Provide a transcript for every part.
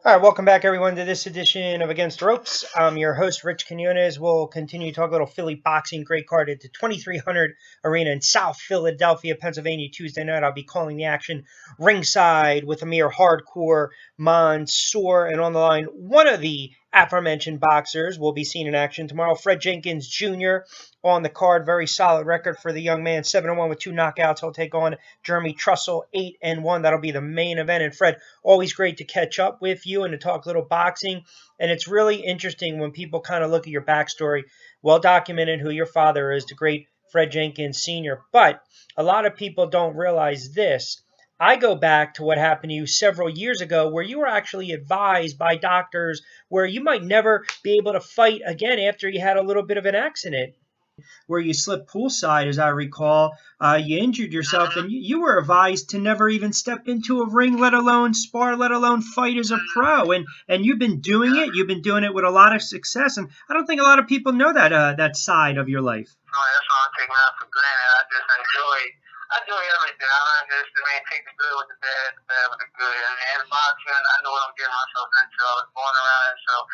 All right, welcome back, everyone, to this edition of Against the Ropes. I'm your host, Rich Quinones. We'll continue to talk a little Philly boxing. Great card at the 2300 Arena in South Philadelphia, Pennsylvania, Tuesday night. I'll be calling the action ringside with Amir Hardcore Mansour. And on the line, one of the aforementioned boxers will be seen in action tomorrow, Fred Jenkins Jr. on the card. Very solid record for the young man, 7-1 with 2 knockouts. He'll take on Jeremy Trussell, 8-1. That'll be the main event. And Fred, always great to catch up with you and to talk a little boxing. And it's really interesting when people kind of look at your backstory. Well documented who your father is, the great Fred Jenkins Sr. But a lot of people don't realize this. I go back to what happened to you several years ago where you were actually advised by doctors where you might never be able to fight again after you had a little bit of an accident where you slipped poolside, as I recall. You injured yourself, and you were advised to never even step into a ring, let alone spar, let alone fight as a pro. And you've been doing it. You've been doing it with a lot of success, and I don't think a lot of people know that side of your life. Oh, that's all I'm taking out for granted. I enjoy everything. I just, take the good with the bad with the good. And boxing, I know what I'm getting myself into. I was born around it, so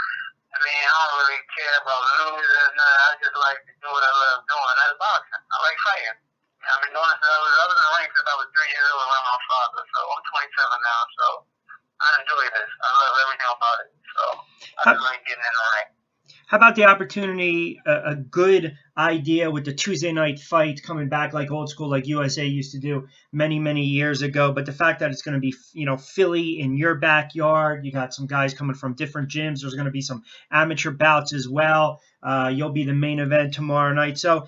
I don't really care about losing or nothing. I just like to do what I love doing. That's boxing. I like fighting. I've been doing it since I was in the ring since I was 3 years old around my father. So I'm 27 now, so I enjoy this. I love everything about it. So I just like getting in the ring. How about the opportunity, a good idea with the Tuesday night fight coming back like old school, like USA used to do many, many years ago. But the fact that it's going to be, Philly in your backyard, you got some guys coming from different gyms. There's going to be some amateur bouts as well. You'll be the main event tomorrow night. So,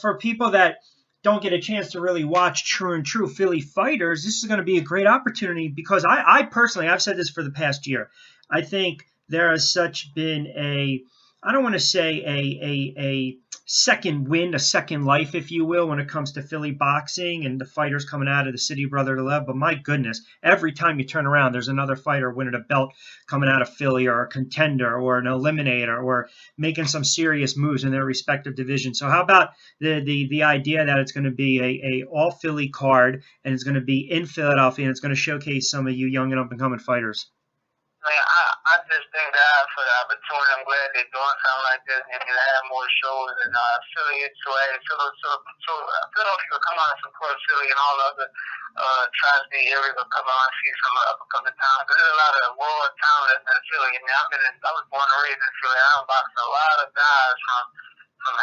for people that don't get a chance to really watch true and true Philly fighters, this is going to be a great opportunity because I personally, I've said this for the past year. I think there has such been I don't want to say a second wind, a second life, if you will, when it comes to Philly boxing and the fighters coming out of the city of brotherly love. But my goodness, every time you turn around, there's another fighter winning a belt coming out of Philly, or a contender, or an eliminator, or making some serious moves in their respective division. So how about the idea that it's going to be a all Philly card, and it's going to be in Philadelphia, and it's going to showcase some of you young and up and coming fighters? I just thank God for the opportunity. I'm glad they're doing something like this and can have more shows and Philly Philadelphia will come out and support Philly, and all the other tri-state areas will come out and see some of the up-and-coming towns. There's a lot of raw talent in Philly. I was born and raised in Philly. I'm boxing a lot of guys from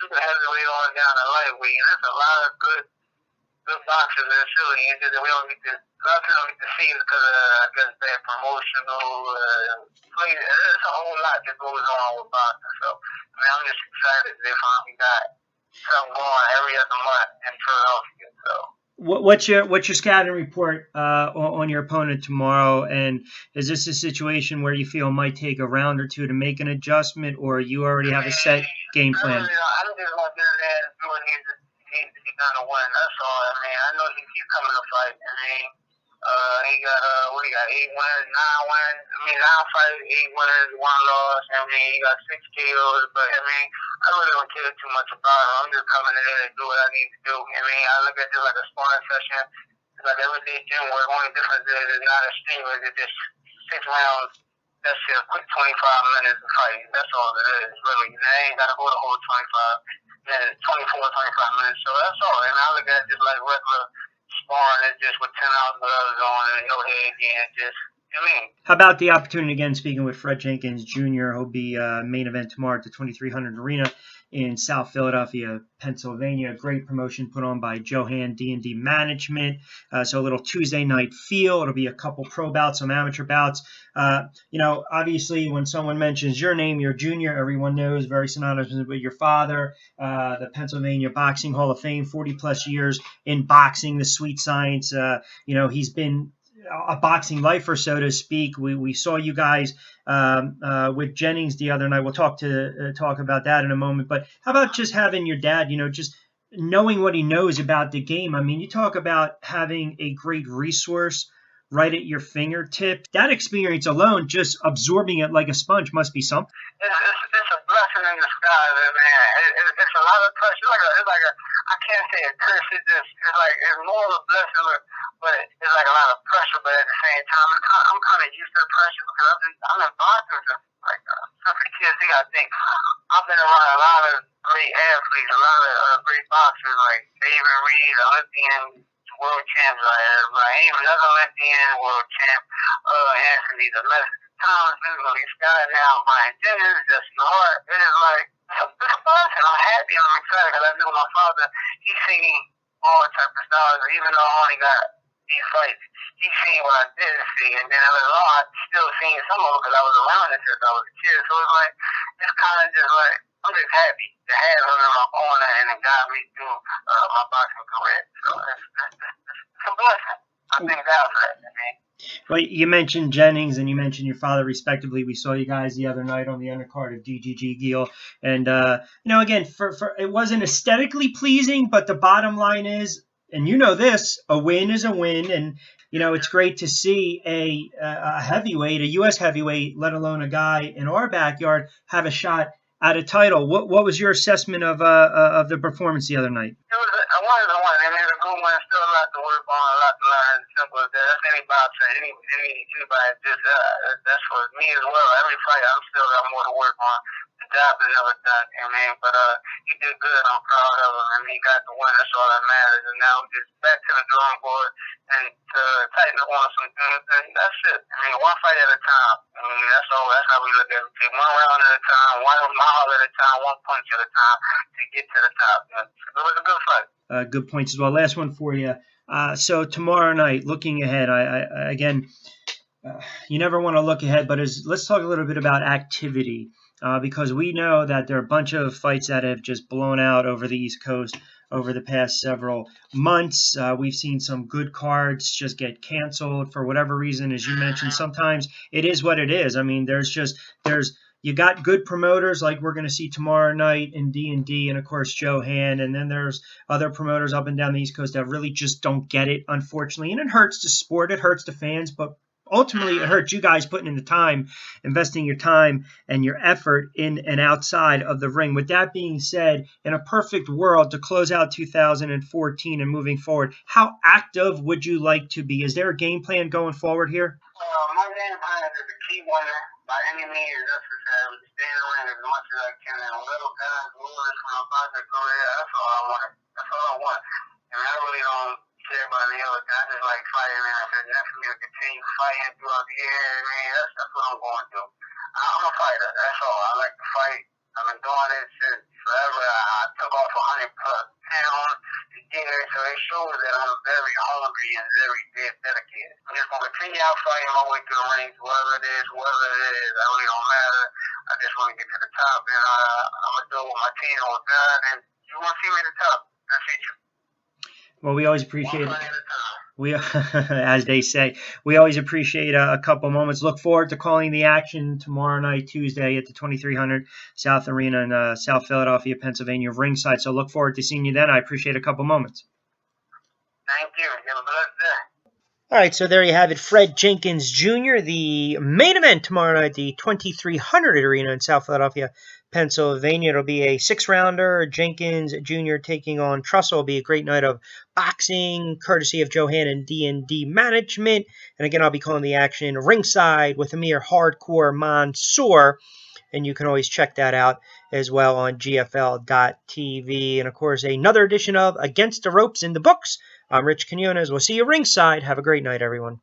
super heavyweight on down to lightweight, and there's a lot of good boxers in Philly. It's just that we don't get to, a lot of people don't get to see it because I guess bad promotional play. There's a whole lot that goes on with boxing. So I'm just excited that they finally got something going every other month in Philadelphia. So. What's your scouting report on your opponent tomorrow? And is this a situation where you feel it might take a round or two to make an adjustment, or you already have a set game plan? I'm just gonna get in there and do what needs to be done to win. That's all. I know he's coming to fight. He got 8 wins, 9 wins. 9 fights, 8 wins, 1 loss. He got 6 KOs. But I really don't care too much about him. I'm just coming in there to do what I need to do. I look at this like a sparring session. It's like everyday gym work. Only difference is it's not a streamer. It's just 6 rounds. That's it, a quick 25 minutes of fighting. That's all it is, really. I ain't got to go the whole 25 minutes, 25 minutes. So that's all. And I look at it just like regular sparring. It's just with 10 ounce gloves on and no head and just, How about the opportunity, again, speaking with Fred Jenkins Jr., he'll be main event tomorrow at the 2300 Arena in South Philadelphia, Pennsylvania. Great promotion put on by Johan D&D Management. So a little Tuesday night feel. It'll be a couple pro bouts, some amateur bouts. Obviously, when someone mentions your name, you're junior, everyone knows, very synonymous with your father, the Pennsylvania Boxing Hall of Fame, 40-plus years in boxing, the sweet science. He's been a boxing lifer, so to speak. We saw you guys with Jennings the other night. We'll talk about that in a moment. But how about just having your dad, just knowing what he knows about the game? You talk about having a great resource right at your fingertips. That experience alone, just absorbing it like a sponge, must be something. It's a blessing in disguise, man. It's a lot of pressure. I can't say a curse. It's more of a blessing. but it's like a lot of pressure. But at the same time, I'm kind of used to the pressure because I'm in boxing since like since a kid. See, I think I've been around a lot of great athletes, a lot of great boxers like David Reed, Olympian world champs, Raheem, another Olympian world champ, Anthony, the Thomas, Lee Scott, now Brian Jennings, Justin Hart. It is like it's a blessing. I'm happy. I'm excited because I knew my father. He's seen all types of stars, even though I only got these fights. He's seen what I didn't see, and then later on, I still seen some of it because I was around it since I was a kid. So it's like it's kind of just like I'm just happy to have him in my corner and it got me through my boxing career. So it's a blessing. I think that was it, man. Well, you mentioned Jennings and you mentioned your father respectively. We saw you guys the other night on the undercard of DGG Gill. And, you know, again, for it wasn't aesthetically pleasing, but the bottom line is, and you know this, a win is a win. And, you know, it's great to see a heavyweight, a U.S. heavyweight, let alone a guy in our backyard, have a shot at a title. What was your assessment of the performance the other night? It was a one. I mean, it's a good one. Still a lot to work on, a lot to learn. Simple as that. That's any boxer, anybody. Just that's for me as well. Every fight, I'm still got more to work on. The job is never done. I mean, but he did good. I'm proud of him, and he got the win. That's all that matters. And now just back to the drawing board and to tighten up on some things. And that's it. I mean, one fight at a time. I mean, that's all. That's how we look at it. One round at a time, one mile at a time, one punch at a time to get to the top. It was a good fight. Good points as well. Last one for you. So tomorrow night, looking ahead, again, you never want to look ahead, but let's talk a little bit about activity because we know that there are a bunch of fights that have just blown out over the East Coast over the past several months. We've seen some good cards just get canceled for whatever reason. As you mentioned, sometimes it is what it is. I mean, you got good promoters like we're going to see tomorrow night in D&D and, of course, Johan. And then there's other promoters up and down the East Coast that really just don't get it, unfortunately. And it hurts the sport. It hurts the fans. But ultimately, it hurts you guys putting in the time, investing your time and your effort in and outside of the ring. With that being said, in a perfect world to close out 2014 and moving forward, how active would you like to be? Is there a game plan going forward here? My game plan is a key winner. By any means necessary, stay in the ring as much as I can. And little guys, lose from my boxing career, that's all I want. That's all I want. And I really don't care about any other guys. I just like fighting, and if it's meant for me to continue fighting throughout the year, man, that's what I'm going to do. I'm a fighter, that's all. I like to fight. I've been doing it since forever. I took off 100 plus pounds a year, so it shows that I'm very hungry and very dedicated. I'm just going to continue out fighting my way through the ranks, whoever it is, I really don't matter. I just want to get to the top, and I'm going to do it with my team on God, and you want to see me at the top. That's it. Well, we always appreciate it. We, as they say, we always appreciate a couple moments. Look forward to calling the action tomorrow night, Tuesday, at the 2300 South Arena in South Philadelphia, Pennsylvania, ringside. So look forward to seeing you then. I appreciate a couple moments. Thank you. Have a blessed day. All right, so there you have it. Fred Jenkins Jr., the main event tomorrow night at the 2300 Arena in South Philadelphia, Pennsylvania. It'll be a 6-rounder. Jenkins Jr. taking on Trussell. It'll be a great night of boxing, courtesy of Johan and D&D Management. And again, I'll be calling the action ringside with Amir Hardcore Mansour. And you can always check that out as well on GFL.TV. And, of course, another edition of Against the Ropes in the Books. I'm Rich Quinones. We'll see you ringside. Have a great night, everyone.